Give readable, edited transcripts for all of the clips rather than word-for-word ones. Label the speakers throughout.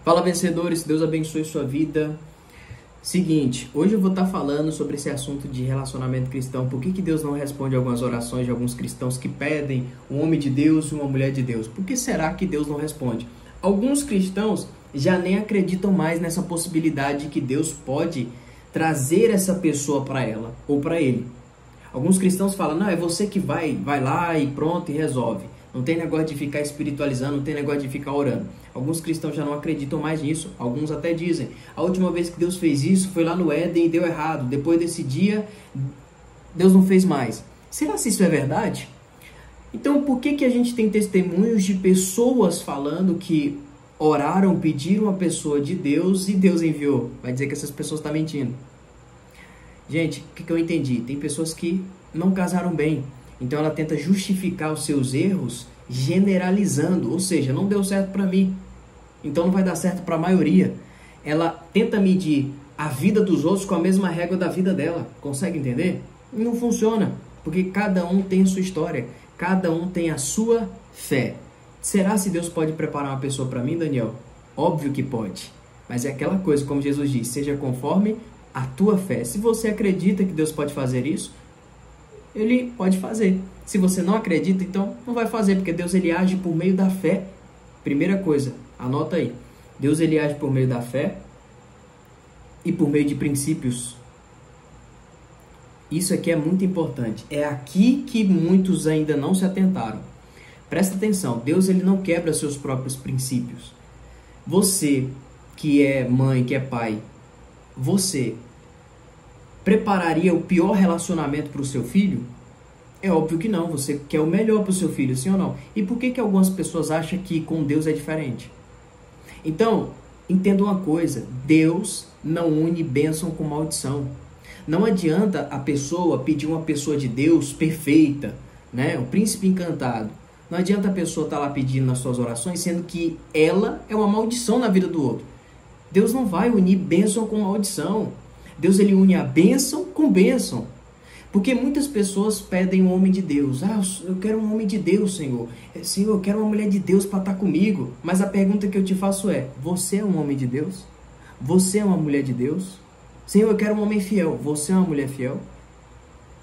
Speaker 1: Fala, vencedores, Deus abençoe sua vida. Seguinte, hoje eu vou estar falando sobre esse assunto de relacionamento cristão. Por que Deus não responde algumas orações de alguns cristãos que pedem um homem de Deus e uma mulher de Deus? Por que será que Deus não responde? Alguns cristãos já nem acreditam mais nessa possibilidade de que Deus pode trazer essa pessoa para ela ou para ele. Alguns cristãos falam, não, é você que vai lá e pronto e resolve. Não tem negócio de ficar espiritualizando, não tem negócio de ficar orando. Alguns cristãos já não acreditam mais nisso. Alguns até dizem, a última vez que Deus fez isso foi lá no Éden e deu errado. Depois desse dia, Deus não fez mais. Será que isso é verdade? Então, por que a gente tem testemunhos de pessoas falando que oraram, pediram a pessoa de Deus e Deus enviou? Vai dizer que essas pessoas estão mentindo. Gente, o que eu entendi? Tem pessoas que não casaram bem. Então ela tenta justificar os seus erros generalizando, ou seja, não deu certo para mim, então não vai dar certo para a maioria. Ela tenta medir a vida dos outros com a mesma régua da vida dela. Consegue entender? Não funciona, porque cada um tem a sua história, cada um tem a sua fé. Será se Deus pode preparar uma pessoa para mim, Daniel? Óbvio que pode, mas é aquela coisa, como Jesus diz, seja conforme a tua fé. Se você acredita que Deus pode fazer isso, Ele pode fazer. Se você não acredita, então não vai fazer, porque Deus ele age por meio da fé. Primeira coisa, anota aí. Deus ele age por meio da fé e por meio de princípios. Isso aqui é muito importante. É aqui que muitos ainda não se atentaram. Presta atenção, Deus ele não quebra seus próprios princípios. Você que é mãe, que é pai, você prepararia o pior relacionamento para o seu filho? É óbvio que não. Você quer o melhor para o seu filho, sim ou não? E por que algumas pessoas acham que com Deus é diferente? Então, entenda uma coisa. Deus não une bênção com maldição. Não adianta a pessoa pedir uma pessoa de Deus perfeita, né? O príncipe encantado. Não adianta a pessoa estar lá pedindo nas suas orações, sendo que ela é uma maldição na vida do outro. Deus não vai unir bênção com maldição. Deus ele une a bênção com bênção. Porque muitas pessoas pedem um homem de Deus. Ah, eu quero um homem de Deus, Senhor. Senhor, eu quero uma mulher de Deus para estar comigo. Mas a pergunta que eu te faço é, você é um homem de Deus? Você é uma mulher de Deus? Senhor, eu quero um homem fiel. Você é uma mulher fiel?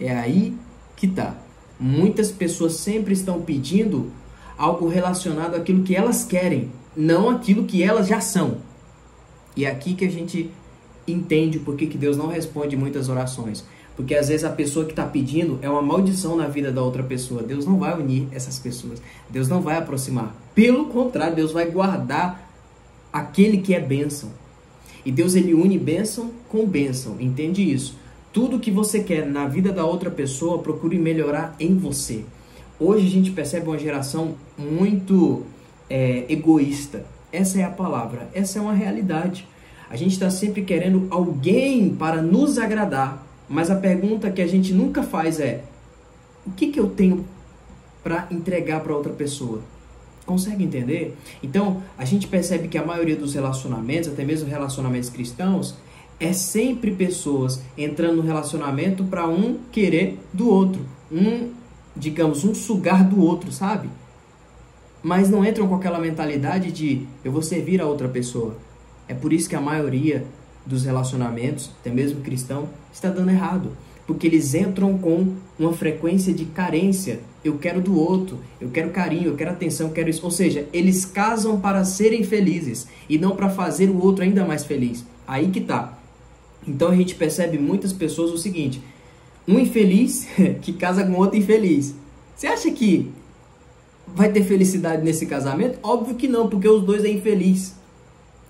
Speaker 1: É aí que está. Muitas pessoas sempre estão pedindo algo relacionado àquilo que elas querem, não aquilo que elas já são. E é aqui que a gente entende por que Deus não responde muitas orações. Porque às vezes a pessoa que está pedindo é uma maldição na vida da outra pessoa. Deus não vai unir essas pessoas. Deus não vai aproximar. Pelo contrário, Deus vai guardar aquele que é bênção. E Deus ele une bênção com bênção. Entende isso? Tudo que você quer na vida da outra pessoa, procure melhorar em você. Hoje a gente percebe uma geração muito egoísta. Essa é a palavra. Essa é uma realidade. A gente está sempre querendo alguém para nos agradar, mas a pergunta que a gente nunca faz é, o que eu tenho para entregar para outra pessoa? Consegue entender? Então, a gente percebe que a maioria dos relacionamentos, até mesmo relacionamentos cristãos, é sempre pessoas entrando no relacionamento para um querer do outro, digamos, um sugar do outro, sabe? Mas não entram com aquela mentalidade de eu vou servir a outra pessoa. É por isso que a maioria dos relacionamentos, até mesmo cristão, está dando errado. Porque eles entram com uma frequência de carência. Eu quero do outro, eu quero carinho, eu quero atenção, eu quero isso. Ou seja, eles casam para serem felizes e não para fazer o outro ainda mais feliz. Aí que tá. Então a gente percebe muitas pessoas o seguinte, um infeliz que casa com outro infeliz. Você acha que vai ter felicidade nesse casamento? Óbvio que não, porque os dois é infeliz.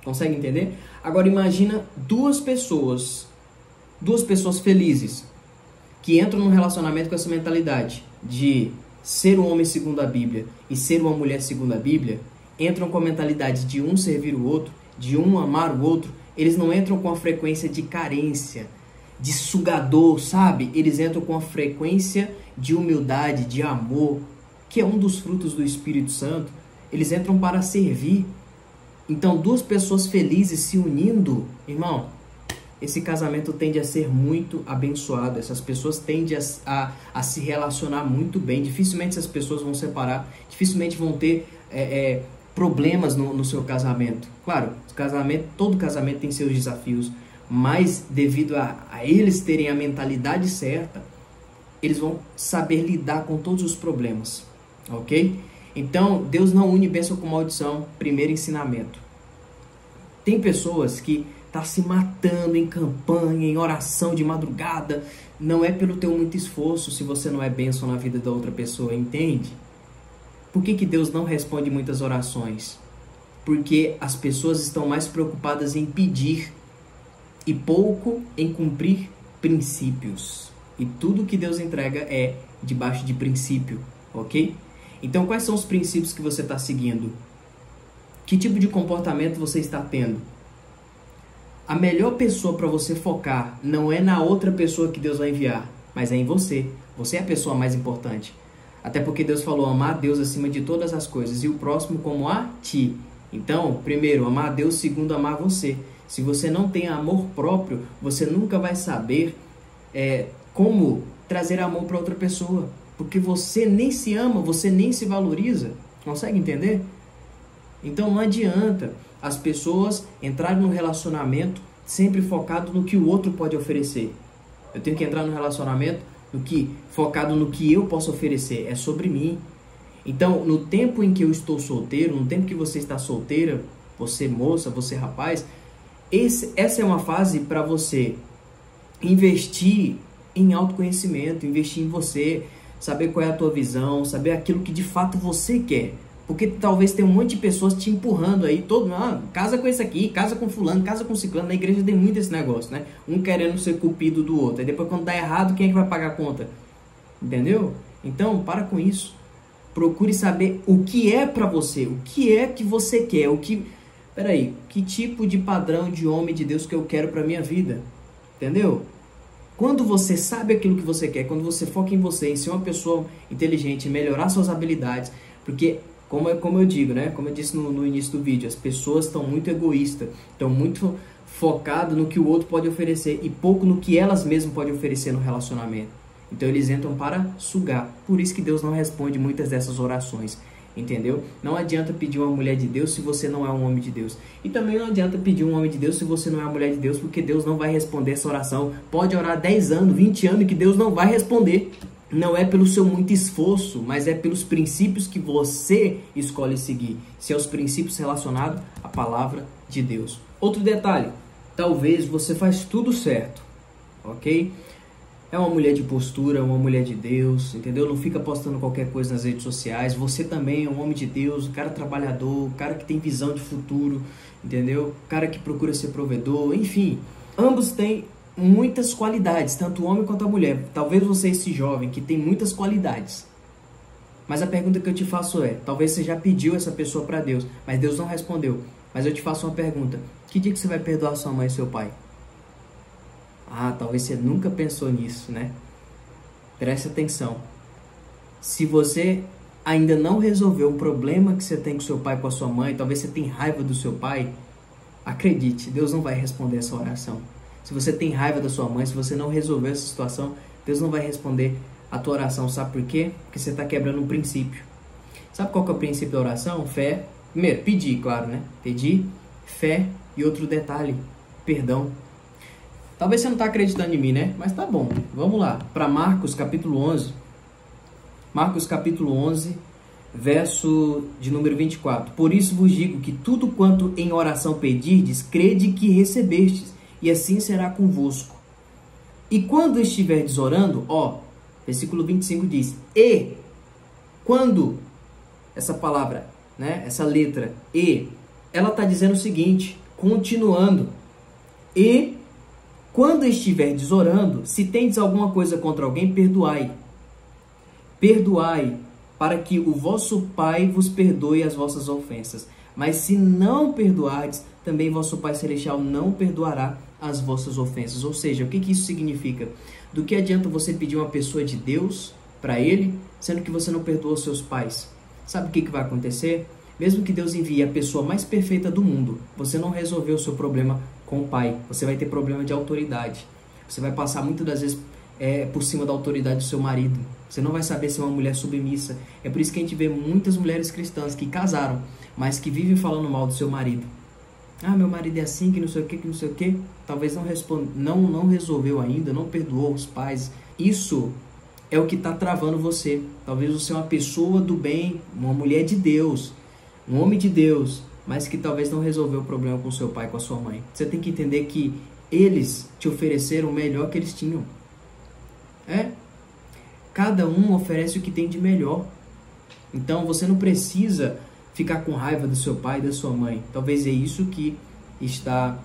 Speaker 1: Consegue entender? Agora imagina duas pessoas felizes que entram num relacionamento com essa mentalidade de ser um homem segundo a Bíblia e ser uma mulher segundo a Bíblia, entram com a mentalidade de um servir o outro, de um amar o outro. Eles não entram com a frequência de carência, de sugador, sabe? Eles entram com a frequência de humildade, de amor, que é um dos frutos do Espírito Santo. Eles entram para servir. Então, duas pessoas felizes se unindo, irmão, esse casamento tende a ser muito abençoado. Essas pessoas tendem a se relacionar muito bem. Dificilmente essas pessoas vão separar, dificilmente vão ter problemas no seu casamento. Claro, todo casamento tem seus desafios, mas devido a eles terem a mentalidade certa, eles vão saber lidar com todos os problemas, ok? Então, Deus não une bênção com maldição, primeiro ensinamento. Tem pessoas que estão se matando em campanha, em oração de madrugada, não é pelo teu muito esforço se você não é bênção na vida da outra pessoa, entende? Por que Deus não responde muitas orações? Porque as pessoas estão mais preocupadas em pedir e pouco em cumprir princípios. E tudo que Deus entrega é debaixo de princípio, ok? Então, quais são os princípios que você está seguindo? Que tipo de comportamento você está tendo? A melhor pessoa para você focar não é na outra pessoa que Deus vai enviar, mas é em você. Você é a pessoa mais importante. Até porque Deus falou amar a Deus acima de todas as coisas e o próximo como a ti. Então, primeiro, amar a Deus, segundo, amar você. Se você não tem amor próprio, você nunca vai saber como trazer amor para outra pessoa. Porque você nem se ama, você nem se valoriza. Consegue entender? Então não adianta as pessoas entrarem no relacionamento sempre focado no que o outro pode oferecer. Eu tenho que entrar no relacionamento focado no que eu posso oferecer. É sobre mim. Então, no tempo em que eu estou solteiro, no tempo que você está solteira, você moça, você rapaz, essa é uma fase para você investir em autoconhecimento, investir em você, saber qual é a tua visão, saber aquilo que de fato você quer. Porque talvez tenha um monte de pessoas te empurrando aí, casa com esse aqui, casa com fulano, casa com ciclano. Na igreja tem muito esse negócio, né? Um querendo ser cupido do outro. Aí depois quando dá errado, quem é que vai pagar a conta? Entendeu? Então, para com isso. Procure saber o que é pra você, o que é que você quer, Peraí, que tipo de padrão de homem de Deus que eu quero pra minha vida? Entendeu? Quando você sabe aquilo que você quer, quando você foca em você, em ser uma pessoa inteligente, em melhorar suas habilidades, porque, como eu digo, né? Como eu disse no início do vídeo, as pessoas estão muito egoístas, estão muito focadas no que o outro pode oferecer e pouco no que elas mesmas podem oferecer no relacionamento. Então eles entram para sugar. Por isso que Deus não responde muitas dessas orações. Entendeu? Não adianta pedir uma mulher de Deus se você não é um homem de Deus. E também não adianta pedir um homem de Deus se você não é uma mulher de Deus, porque Deus não vai responder essa oração. Pode orar 10 anos, 20 anos que Deus não vai responder. Não é pelo seu muito esforço, mas é pelos princípios que você escolhe seguir. Se é os princípios relacionados à palavra de Deus. Outro detalhe, talvez você faz tudo certo, ok? É uma mulher de postura, uma mulher de Deus, entendeu? Não fica postando qualquer coisa nas redes sociais. Você também é um homem de Deus, um cara trabalhador, um cara que tem visão de futuro, entendeu? Um cara que procura ser provedor, enfim. Ambos têm muitas qualidades, tanto o homem quanto a mulher. Talvez você, esse jovem, que tem muitas qualidades. Mas a pergunta que eu te faço é, talvez você já pediu essa pessoa para Deus, mas Deus não respondeu. Mas eu te faço uma pergunta, que dia que você vai perdoar sua mãe e seu pai? Ah, talvez você nunca pensou nisso, né? Preste atenção. Se você ainda não resolveu o problema que você tem com seu pai, com a sua mãe, talvez você tenha raiva do seu pai, acredite, Deus não vai responder essa oração. Se você tem raiva da sua mãe, se você não resolver essa situação, Deus não vai responder a tua oração. Sabe por quê? Porque você está quebrando um princípio. Sabe qual que é o princípio da oração? Fé. Primeiro, pedir, claro, né? Pedir, fé e outro detalhe, perdão. Talvez você não está acreditando em mim, né? Mas tá bom. Vamos lá. Para Marcos capítulo 11. Marcos capítulo 11, verso de número 24. Por isso vos digo que tudo quanto em oração pedirdes, crede que recebestes, e assim será convosco. E quando estiverdes orando, versículo 25 diz, e quando, essa palavra, né? Essa letra, e, ela está dizendo o seguinte, continuando, e quando estiverdes orando, se tendes alguma coisa contra alguém, perdoai. Perdoai, para que o vosso Pai vos perdoe as vossas ofensas. Mas se não perdoardes, também vosso Pai Celestial não perdoará as vossas ofensas. Ou seja, o que isso significa? Do que adianta você pedir uma pessoa de Deus para Ele, sendo que você não perdoa os seus pais? Sabe o que vai acontecer? Mesmo que Deus envie a pessoa mais perfeita do mundo, você não resolveu o seu problema com o pai. Você vai ter problema de autoridade. Você vai passar muitas das vezes por cima da autoridade do seu marido. Você não vai saber ser uma mulher submissa. É por isso que a gente vê muitas mulheres cristãs que casaram, mas que vive falando mal do seu marido. Ah, meu marido é assim, que não sei o que, não sei o que. Talvez não resolveu ainda, não perdoou os pais. Isso é o que está travando você. Talvez você é uma pessoa do bem, uma mulher de Deus, um homem de Deus, mas que talvez não resolveu o problema com seu pai, com a sua mãe. Você tem que entender que eles te ofereceram o melhor que eles tinham. Cada um oferece o que tem de melhor. Então você não precisa ficar com raiva do seu pai e da sua mãe. Talvez é isso que está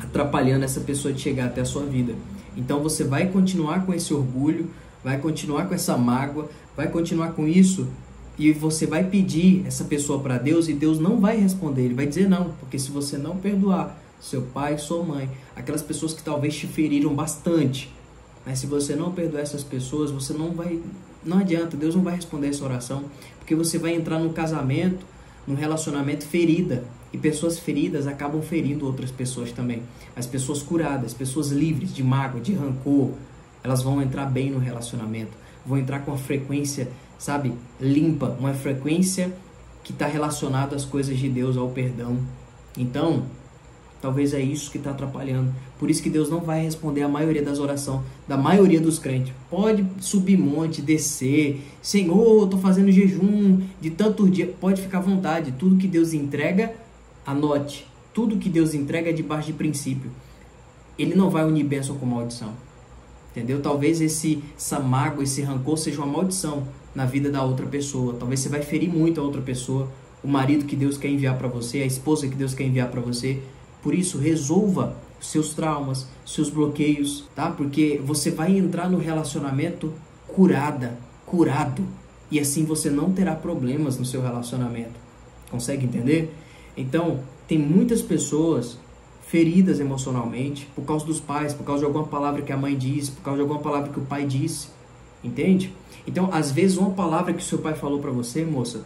Speaker 1: atrapalhando essa pessoa de chegar até a sua vida. Então você vai continuar com esse orgulho, vai continuar com essa mágoa, vai continuar com isso, e você vai pedir essa pessoa para Deus e Deus não vai responder. Ele vai dizer não, porque se você não perdoar seu pai, sua mãe, aquelas pessoas que talvez te feriram bastante, mas se você não perdoar essas pessoas, você não adianta, Deus não vai responder essa oração, porque você vai entrar num casamento, num relacionamento ferida, e pessoas feridas acabam ferindo outras pessoas também. As pessoas curadas, pessoas livres de mágoa, de rancor, elas vão entrar bem no relacionamento, vão entrar com a frequência, sabe, limpa, uma frequência que está relacionada às coisas de Deus, ao perdão. Então, talvez é isso que está atrapalhando. Por isso que Deus não vai responder a maioria das orações da maioria dos crentes. Pode subir monte, descer. Senhor, eu estou fazendo jejum de tantos dias. Pode ficar à vontade. Tudo que Deus entrega, anote. Tudo que Deus entrega é debaixo de princípio. Ele não vai unir bênção com maldição. Entendeu? Talvez essa mágoa, esse rancor seja uma maldição na vida da outra pessoa. Talvez você vai ferir muito a outra pessoa. O marido que Deus quer enviar para você, a esposa que Deus quer enviar para você. Por isso, resolva seus traumas, seus bloqueios, tá? Porque você vai entrar no relacionamento curado. E assim você não terá problemas no seu relacionamento. Consegue entender? Então, tem muitas pessoas feridas emocionalmente por causa dos pais, por causa de alguma palavra que a mãe disse, por causa de alguma palavra que o pai disse. Entende? Então, às vezes, uma palavra que o seu pai falou para você, moça,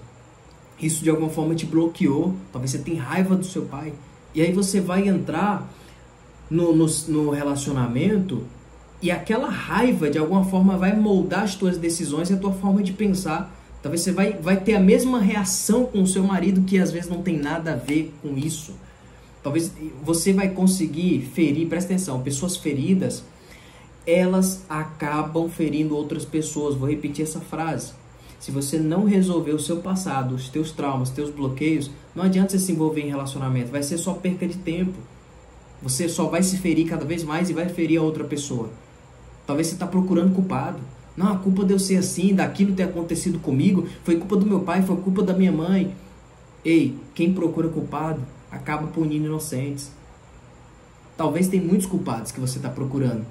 Speaker 1: isso de alguma forma te bloqueou. Talvez você tenha raiva do seu pai. E aí você vai entrar no relacionamento e aquela raiva de alguma forma vai moldar as tuas decisões e a tua forma de pensar. Talvez você vai ter a mesma reação com o seu marido que às vezes não tem nada a ver com isso. Talvez você vai conseguir ferir, presta atenção, pessoas feridas, elas acabam ferindo outras pessoas. Vou repetir essa frase. Se você não resolver o seu passado, os teus traumas, os teus bloqueios, não adianta você se envolver em relacionamento. Vai ser só perca de tempo. Você só vai se ferir cada vez mais e vai ferir a outra pessoa. Talvez você está procurando culpado. Não, a culpa de eu ser assim, daquilo ter acontecido comigo, foi culpa do meu pai, foi culpa da minha mãe. Ei, quem procura culpado acaba punindo inocentes. Talvez tenha muitos culpados que você está procurando.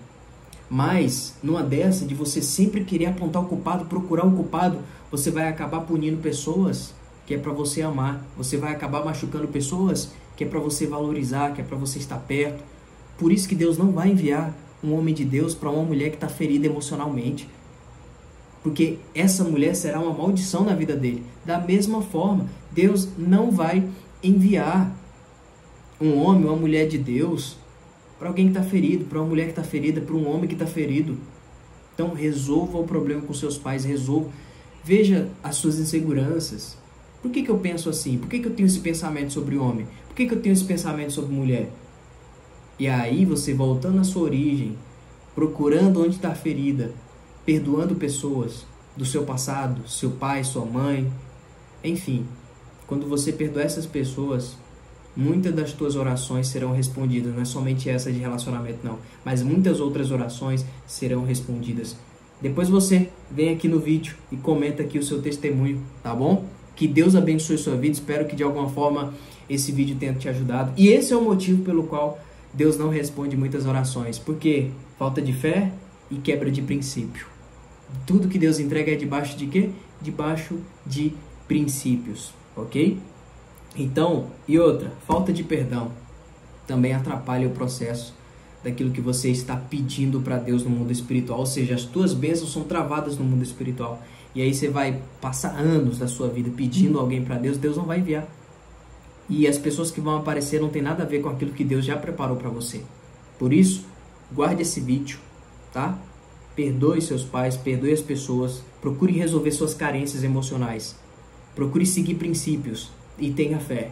Speaker 1: Mas, numa dessa, de você sempre querer apontar o culpado, procurar um culpado, você vai acabar punindo pessoas que é para você amar. Você vai acabar machucando pessoas que é para você valorizar, que é para você estar perto. Por isso que Deus não vai enviar um homem de Deus para uma mulher que está ferida emocionalmente. Porque essa mulher será uma maldição na vida dele. Da mesma forma, Deus não vai enviar um homem, uma mulher de Deus para alguém que está ferido, para uma mulher que está ferida, para um homem que está ferido. Então resolva o problema com seus pais, resolva. Veja as suas inseguranças. Por que eu penso assim? Por que eu tenho esse pensamento sobre homem? Por que eu tenho esse pensamento sobre mulher? E aí você voltando à sua origem, procurando onde está a ferida, perdoando pessoas do seu passado, seu pai, sua mãe, enfim. Quando você perdoar essas pessoas, muitas das tuas orações serão respondidas. Não é somente essa de relacionamento, não. Mas muitas outras orações serão respondidas. Depois você vem aqui no vídeo e comenta aqui o seu testemunho, tá bom? Que Deus abençoe sua vida. Espero que de alguma forma esse vídeo tenha te ajudado. E esse é o motivo pelo qual Deus não responde muitas orações. Porque falta de fé e quebra de princípio. Tudo que Deus entrega é debaixo de quê? Debaixo de princípios, ok? Então, e outra, falta de perdão também atrapalha o processo daquilo que você está pedindo para Deus no mundo espiritual. Ou seja, as tuas bênçãos são travadas no mundo espiritual. E aí você vai passar anos da sua vida pedindo alguém para Deus, Deus não vai enviar. E as pessoas que vão aparecer não tem nada a ver com aquilo que Deus já preparou para você. Por isso, guarde esse vídeo, tá? Perdoe seus pais, perdoe as pessoas, procure resolver suas carências emocionais. Procure seguir princípios. e tenha fé,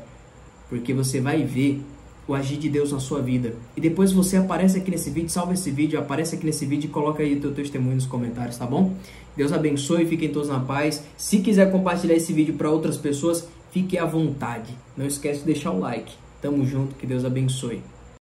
Speaker 1: porque você vai ver o agir de Deus na sua vida. E depois você aparece aqui nesse vídeo, salva esse vídeo, aparece aqui nesse vídeo e coloca aí o teu testemunho nos comentários, tá bom? Deus abençoe, fiquem todos na paz. Se quiser compartilhar esse vídeo para outras pessoas, fique à vontade. Não esquece de deixar o like. Tamo junto, que Deus abençoe.